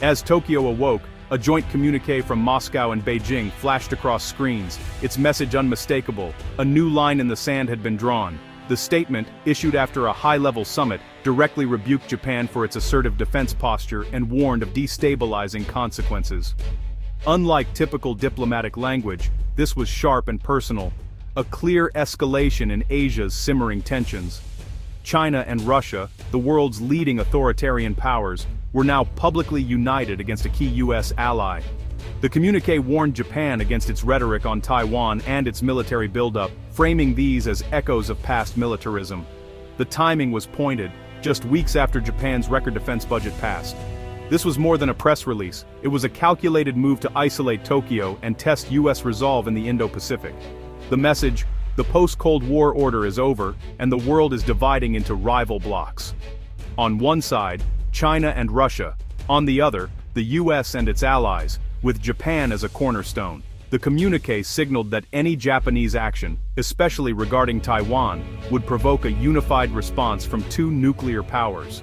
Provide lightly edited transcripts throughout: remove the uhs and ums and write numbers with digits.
As Tokyo awoke, a joint communiqué from Moscow and Beijing flashed across screens, its message unmistakable. A new line in the sand had been drawn. The statement, issued after a high-level summit, directly rebuked Japan for its assertive defense posture and warned of destabilizing consequences. Unlike typical diplomatic language, this was sharp and personal, a clear escalation in Asia's simmering tensions. China and Russia, the world's leading authoritarian powers, were now publicly united against a key U.S. ally. The communiqué warned Japan against its rhetoric on Taiwan and its military buildup, framing these as echoes of past militarism. The timing was pointed, just weeks after Japan's record defense budget passed. This was more than a press release, it was a calculated move to isolate Tokyo and test U.S. resolve in the Indo-Pacific. The message: the post-Cold War order is over, and the world is dividing into rival blocs. On one side, China and Russia; on the other, the US and its allies, with Japan as a cornerstone. The communiqué signaled that any Japanese action, especially regarding Taiwan, would provoke a unified response from two nuclear powers.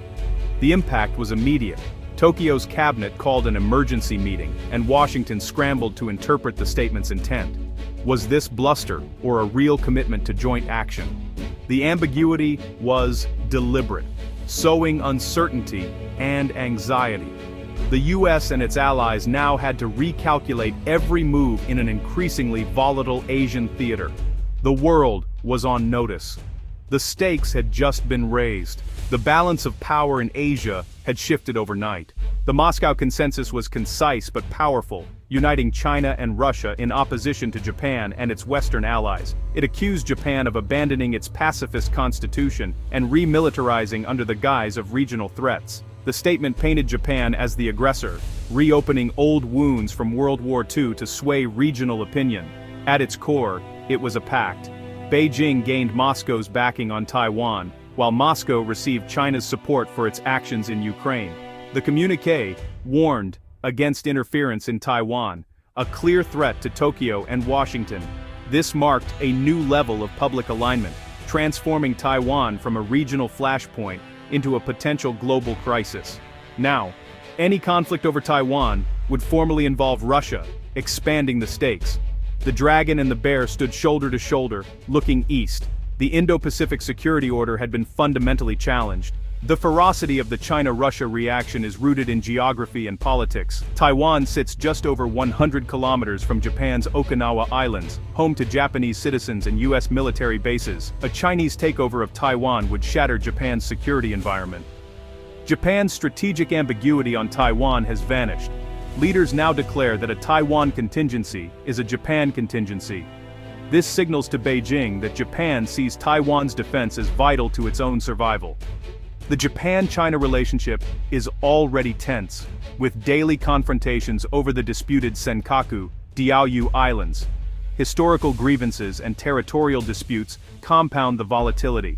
The impact was immediate. Tokyo's cabinet called an emergency meeting, and Washington scrambled to interpret the statement's intent. Was this bluster, or a real commitment to joint action? The ambiguity was deliberate, sowing uncertainty and anxiety. The US and its allies now had to recalculate every move in an increasingly volatile Asian theater. The world was on notice. The stakes had just been raised. The balance of power in Asia had shifted overnight. The Moscow consensus was concise but powerful, uniting China and Russia in opposition to Japan and its Western allies. It accused Japan of abandoning its pacifist constitution and remilitarizing under the guise of regional threats. The statement painted Japan as the aggressor, reopening old wounds from World War II to sway regional opinion. At its core, it was a pact. Beijing gained Moscow's backing on Taiwan, while Moscow received China's support for its actions in Ukraine. The communiqué warned against interference in Taiwan, a clear threat to Tokyo and Washington. This marked a new level of public alignment, transforming Taiwan from a regional flashpoint into a potential global crisis. Now, any conflict over Taiwan would formally involve Russia, expanding the stakes. The dragon and the bear stood shoulder to shoulder, looking east. The Indo-Pacific security order had been fundamentally challenged. The ferocity of the China-Russia reaction is rooted in geography and politics. Taiwan sits just over 100 kilometers from Japan's Okinawa Islands, home to Japanese citizens and US military bases. A Chinese takeover of Taiwan would shatter Japan's security environment. Japan's strategic ambiguity on Taiwan has vanished. Leaders now declare that a Taiwan contingency is a Japan contingency. This signals to Beijing that Japan sees Taiwan's defense as vital to its own survival. The Japan-China relationship is already tense, with daily confrontations over the disputed Senkaku, Diaoyu Islands. Historical grievances and territorial disputes compound the volatility.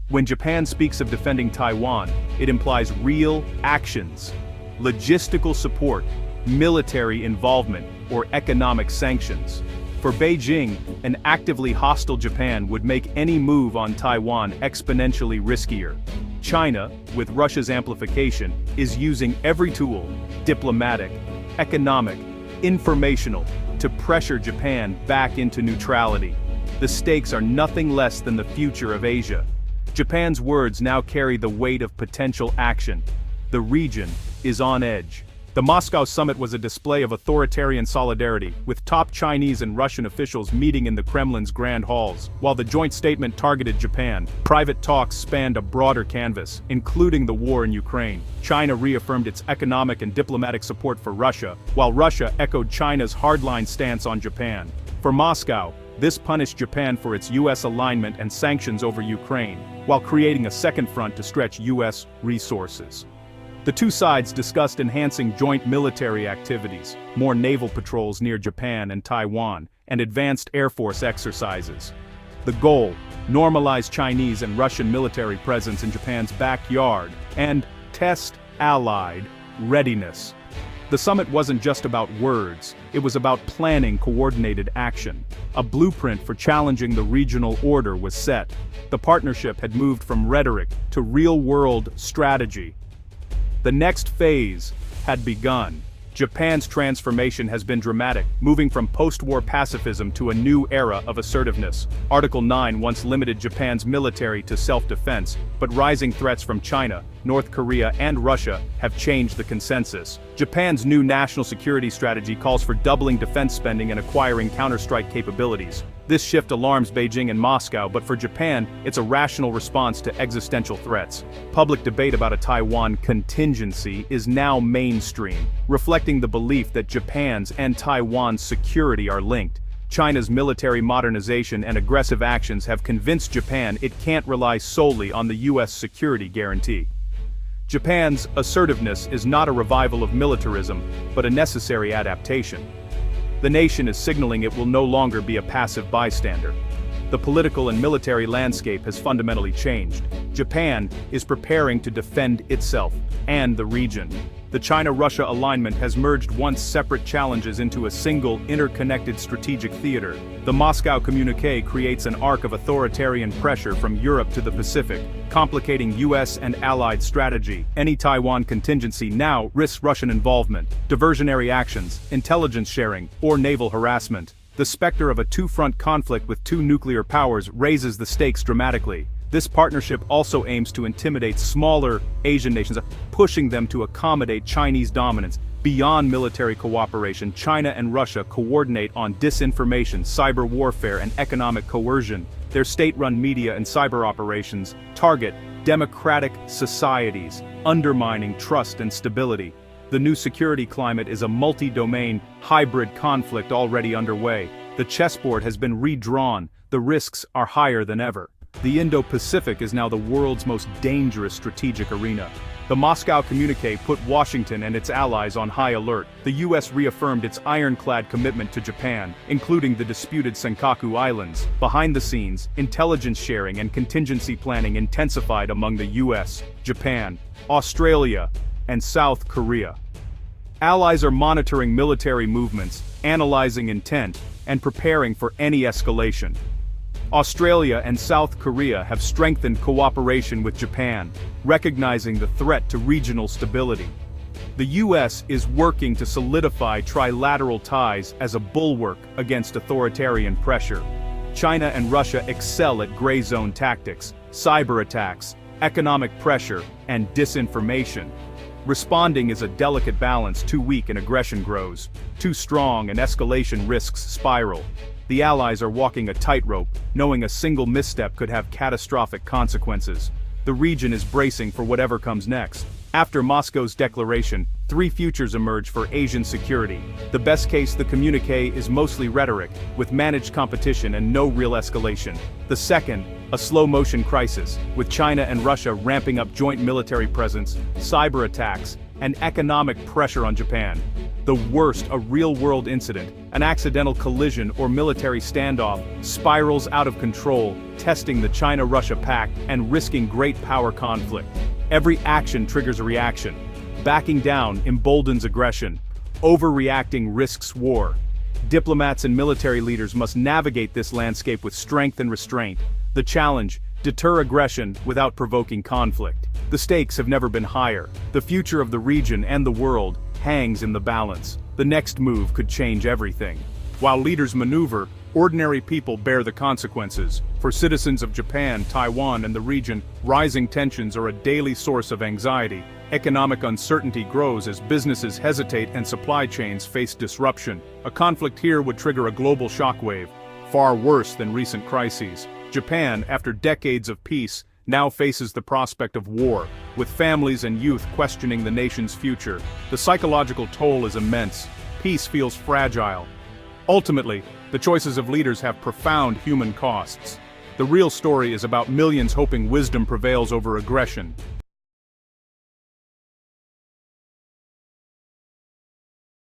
When Japan speaks of defending Taiwan, it implies real actions, logistical support, military involvement, or economic sanctions. For Beijing, an actively hostile Japan would make any move on Taiwan exponentially riskier. China, with Russia's amplification, is using every tool, diplomatic, economic, informational, to pressure Japan back into neutrality. The stakes are nothing less than the future of Asia. Japan's words now carry the weight of potential action. The region is on edge. The Moscow summit was a display of authoritarian solidarity, with top Chinese and Russian officials meeting in the Kremlin's grand halls. While the joint statement targeted Japan, private talks spanned a broader canvas, including the war in Ukraine. China reaffirmed its economic and diplomatic support for Russia, while Russia echoed China's hardline stance on Japan. For Moscow, this punished Japan for its US alignment and sanctions over Ukraine, while creating a second front to stretch US resources. The two sides discussed enhancing joint military activities, more naval patrols near Japan and Taiwan, and advanced Air Force exercises. The goal: normalize Chinese and Russian military presence in Japan's backyard, and test Allied readiness. The summit wasn't just about words, it was about planning coordinated action. A blueprint for challenging the regional order was set. The partnership had moved from rhetoric to real-world strategy. The next phase: had begun. Japan's transformation has been dramatic, moving from post-war pacifism to a new era of assertiveness. Article 9 once limited Japan's military to self-defense, but rising threats from China, North Korea and Russia have changed the consensus. Japan's new national security strategy calls for doubling defense spending and acquiring counter-strike capabilities. This shift alarms Beijing and Moscow, but for Japan, it's a rational response to existential threats. Public debate about a Taiwan contingency is now mainstream, reflecting the belief that Japan's and Taiwan's security are linked. China's military modernization and aggressive actions have convinced Japan it can't rely solely on the US security guarantee. Japan's assertiveness is not a revival of militarism, but a necessary adaptation. The nation is signaling it will no longer be a passive bystander. The political and military landscape has fundamentally changed. Japan is preparing to defend itself and the region. The China-Russia alignment has merged once separate challenges into a single, interconnected strategic theater. The Moscow communique creates an arc of authoritarian pressure from Europe to the Pacific, complicating US and allied strategy. Any Taiwan contingency now risks Russian involvement, diversionary actions, intelligence sharing, or naval harassment. The specter of a two-front conflict with two nuclear powers raises the stakes dramatically. This partnership also aims to intimidate smaller Asian nations, pushing them to accommodate Chinese dominance. Beyond military cooperation, China and Russia coordinate on disinformation, cyber warfare, and economic coercion. Their state-run media and cyber operations target democratic societies, undermining trust and stability. The new security climate is a multi-domain, hybrid conflict already underway. The chessboard has been redrawn, the risks are higher than ever. The Indo-Pacific is now the world's most dangerous strategic arena. The Moscow communique put Washington and its allies on high alert. The US reaffirmed its ironclad commitment to Japan, including the disputed Senkaku Islands. Behind the scenes, intelligence sharing and contingency planning intensified among the US, Japan, Australia, and South Korea. Allies are monitoring military movements, analyzing intent, and preparing for any escalation. Australia and South Korea have strengthened cooperation with Japan, recognizing the threat to regional stability. The US is working to solidify trilateral ties as a bulwark against authoritarian pressure. China and Russia excel at gray zone tactics, cyber attacks, economic pressure, and disinformation. Responding is a delicate balance. Too weak and aggression grows. Too strong and escalation risks spiral. The Allies are walking a tightrope, knowing a single misstep could have catastrophic consequences. The region is bracing for whatever comes next. After Moscow's declaration, three futures emerge for Asian security. The best case, the communique, is mostly rhetoric, with managed competition and no real escalation. The second, a slow-motion crisis, with China and Russia ramping up joint military presence, cyber attacks, and economic pressure on Japan. The worst, a real-world incident, an accidental collision or military standoff, spirals out of control, testing the China-Russia pact and risking great power conflict. Every action triggers a reaction. Backing down emboldens aggression. Overreacting risks war. Diplomats and military leaders must navigate this landscape with strength and restraint. The challenge: deter aggression without provoking conflict. The stakes have never been higher. The future of the region and the world hangs in the balance. The next move could change everything. While leaders maneuver, ordinary people bear the consequences. For citizens of Japan, Taiwan, and the region, rising tensions are a daily source of anxiety. Economic uncertainty grows as businesses hesitate and supply chains face disruption. A conflict here would trigger a global shockwave, far worse than recent crises. Japan, after decades of peace, now faces the prospect of war, with families and youth questioning the nation's future. The psychological toll is immense. Peace feels fragile. Ultimately, the choices of leaders have profound human costs. The real story is about millions hoping wisdom prevails over aggression,